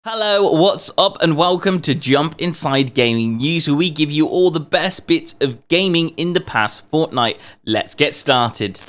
Hello, what's up, and welcome to Jump Inside Gaming News, where we give you all the best bits of gaming in the past fortnight. Let's get started.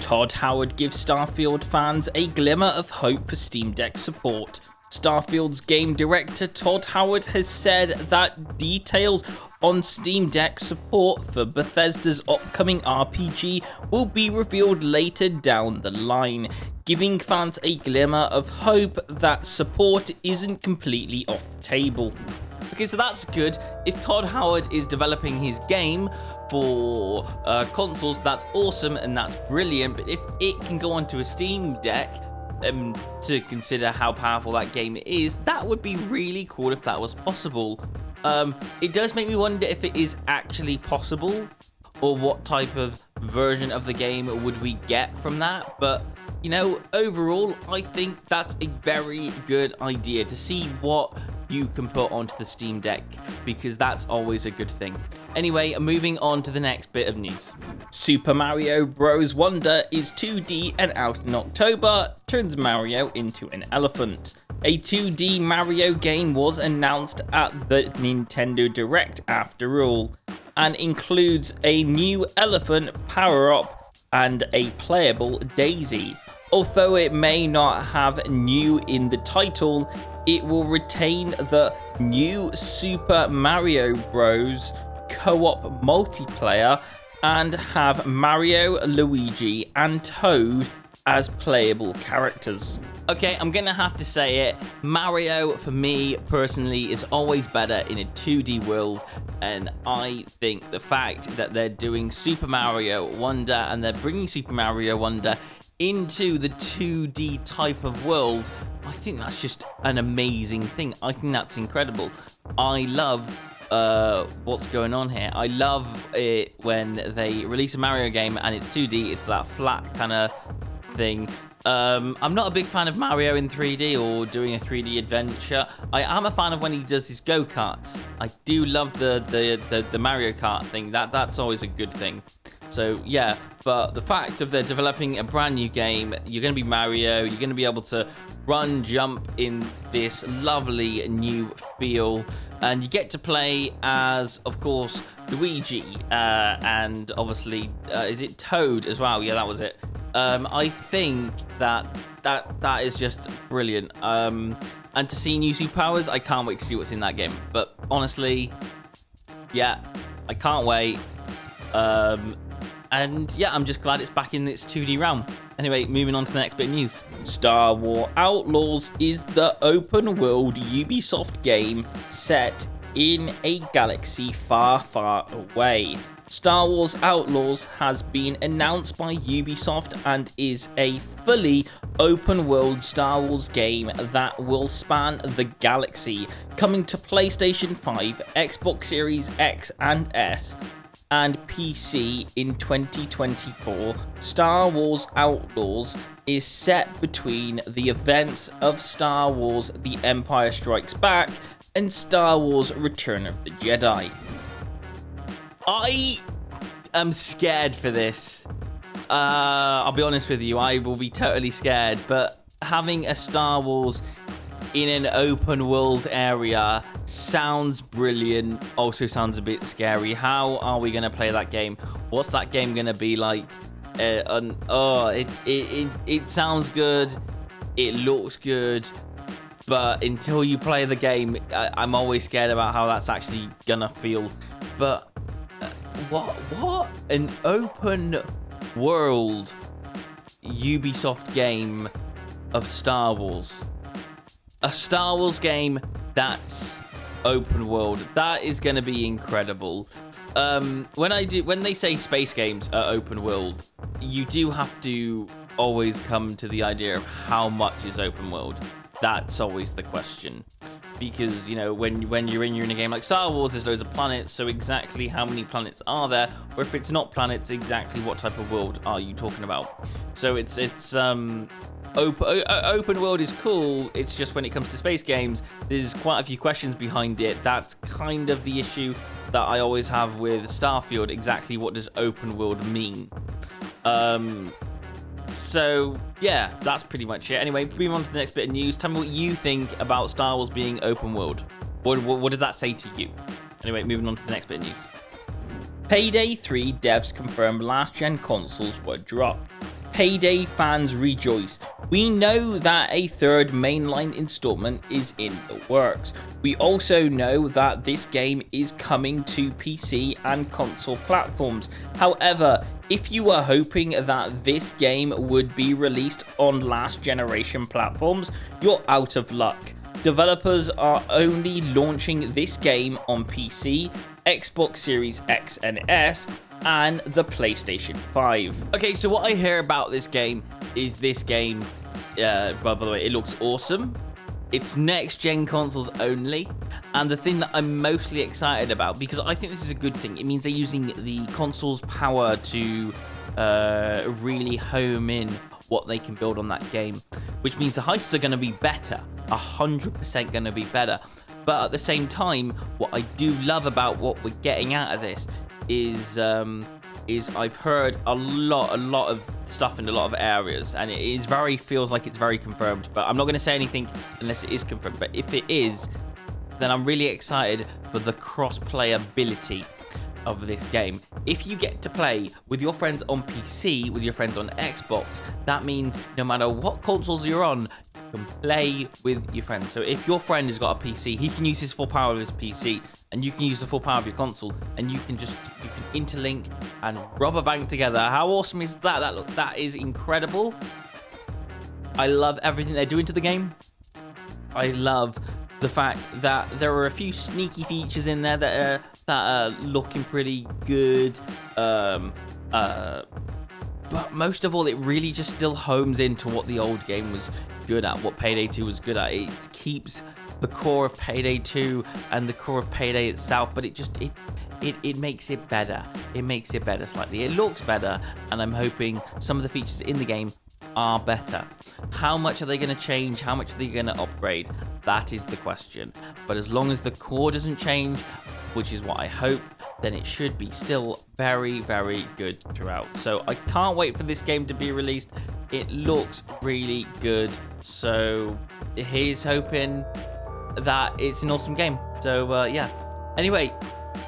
Todd Howard gives Starfield fans a glimmer of hope for Steam Deck support. Starfield's game director Todd Howard has said that details on Steam Deck support for Bethesda's upcoming RPG will be revealed later down the line, giving fans a glimmer of hope that support isn't completely off the table. Okay, so that's good. If Todd Howard is developing his game for consoles, that's awesome and that's brilliant, but if it can go onto a Steam Deck, to consider how powerful that game is, that would be really cool if that was possible. It does make me wonder if it is actually possible, or what type of version of the game would we get from that. But you know, overall, I think that's a very good idea to see what you can put onto the Steam Deck, because that's always a good thing. Anyway, moving on to the next bit of news. Super Mario Bros. Wonder is 2D and out in October, turns Mario into an elephant. A 2D Mario game was announced at the Nintendo Direct after all, and includes a new elephant power-up and a playable Daisy. Although it may not have new in the title, it will retain the new Super Mario Bros. Co-op multiplayer and have Mario, Luigi, and Toad as playable characters. Okay, I'm gonna have to say it, Mario, for me personally, is always better in a 2D world, and I think the fact that they're doing Super Mario Wonder and they're bringing Super Mario Wonder into the 2D type of world, I think that's just an amazing thing. I think that's incredible. I love what's going on here. I love it when they release a Mario game and it's 2D, it's that flat kind of thing. I'm not a big fan of Mario in 3D or doing a 3D adventure. I am a fan of when he does his go-karts. I do love the Mario Kart thing. That's always a good thing. So yeah, but the fact of they're developing a brand new game, you're going to be Mario, you're going to be able to run, jump in this lovely new feel, and you get to play as, of course, Luigi, and obviously, is it Toad as well? Yeah, that was it. I think that is just brilliant. And to see new superpowers, I can't wait to see what's in that game. But honestly, yeah, I can't wait. And yeah, I'm just glad it's back in its 2D realm. Anyway, moving on to the next bit of news. Wars Outlaws is the open world Ubisoft game set in a galaxy far, far away. Wars Outlaws has been announced by Ubisoft and is a fully open world Star Wars game that will span the galaxy, coming to PlayStation 5, Xbox Series X and S, and PC in 2024. Star Wars Outlaws is set between the events of Star Wars The Empire Strikes Back and Star Wars Return of the Jedi. I am scared for this. I'll be honest with you, I will be totally scared, but having a Star Wars in an open world area sounds brilliant, also sounds a bit scary. How are we going to play that game? What's that game going to be like? It sounds good, it looks good, but until you play the game, I'm always scared about how that's actually going to feel. But what? An open world Ubisoft game of Star Wars. A Star Wars game that's open world. That is going to be incredible. When they say space games are open world, you do have to always come to the idea of how much is open world. That's always the question. Because, you know, when you're in a game like Star Wars, there's loads of planets, so exactly how many planets are there? Or if it's not planets, exactly what type of world are you talking about? So it's open world is cool, it's just when it comes to space games, there's quite a few questions behind it. That's kind of the issue. that I always have with Starfield. Exactly what does open world mean? So yeah, that's pretty much it. Anyway, moving on to the next bit of news. Tell me what you think about Star Wars being open world. What does that say to you? Anyway, moving on to the next bit of news. Payday 3 devs confirmed last-gen consoles were dropped. Payday fans rejoice. We know that a third mainline installment is in the works. We also know that this game is coming to PC and console platforms. However, if you were hoping that this game would be released on last generation platforms, you're out of luck. Developers are only launching this game on PC, Xbox Series X and S, and the PlayStation 5. Okay, so what I hear about this game is this game, by the way, it looks awesome. It's next-gen consoles only. And the thing that I'm mostly excited about, because I think this is a good thing, it means they're using the console's power to really home in what they can build on that game, which means the heists are going to be better, 100% going to be better. But at the same time, what I do love about what we're getting out of this is I've heard a lot of stuff in a lot of areas, and it feels like it's very confirmed. But I'm not going to say anything unless it is confirmed. But if it is, then I'm really excited for the cross-play ability of this game. If you get to play with your friends on PC, with your friends on Xbox, that means no matter what consoles you're on, you can play with your friends. So if your friend has got a PC, he can use his full power of his PC, and you can use the full power of your console, and you can interlink and rubber bank together. How awesome is that? That is incredible. I love everything they're doing to the game. I love the fact that there are a few sneaky features in there that are looking pretty good. But most of all, it really just still homes into what the old game was good at, what Payday 2 was good at. It keeps the core of Payday 2 and the core of Payday itself, but it makes it better. It makes it better slightly. It looks better, and I'm hoping some of the features in the game are better. How much are they going to change? How much are they going to upgrade? That is the question. But as long as the core doesn't change, which is what I hope, then it should be still very, very good throughout. So I can't wait for this game to be released. It looks really good. So here's hoping that it's an awesome game. So yeah. Anyway,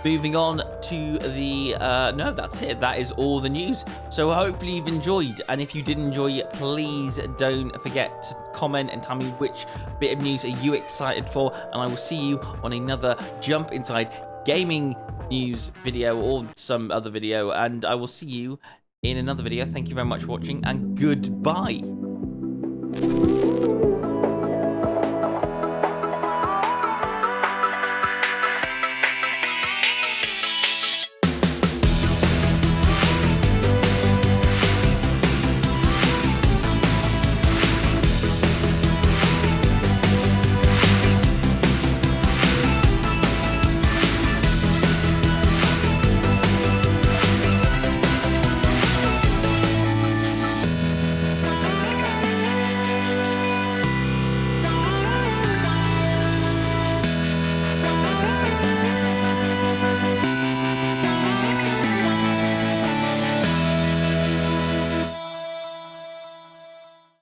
moving on to the no, that's it. That is all the news. So hopefully you've enjoyed, and if you did enjoy it, please don't forget to comment and tell me which bit of news are you excited for, and I will see you on another Jump Inside Gaming news video or some other video, and I will see you in another video. Thank you very much for watching, and goodbye.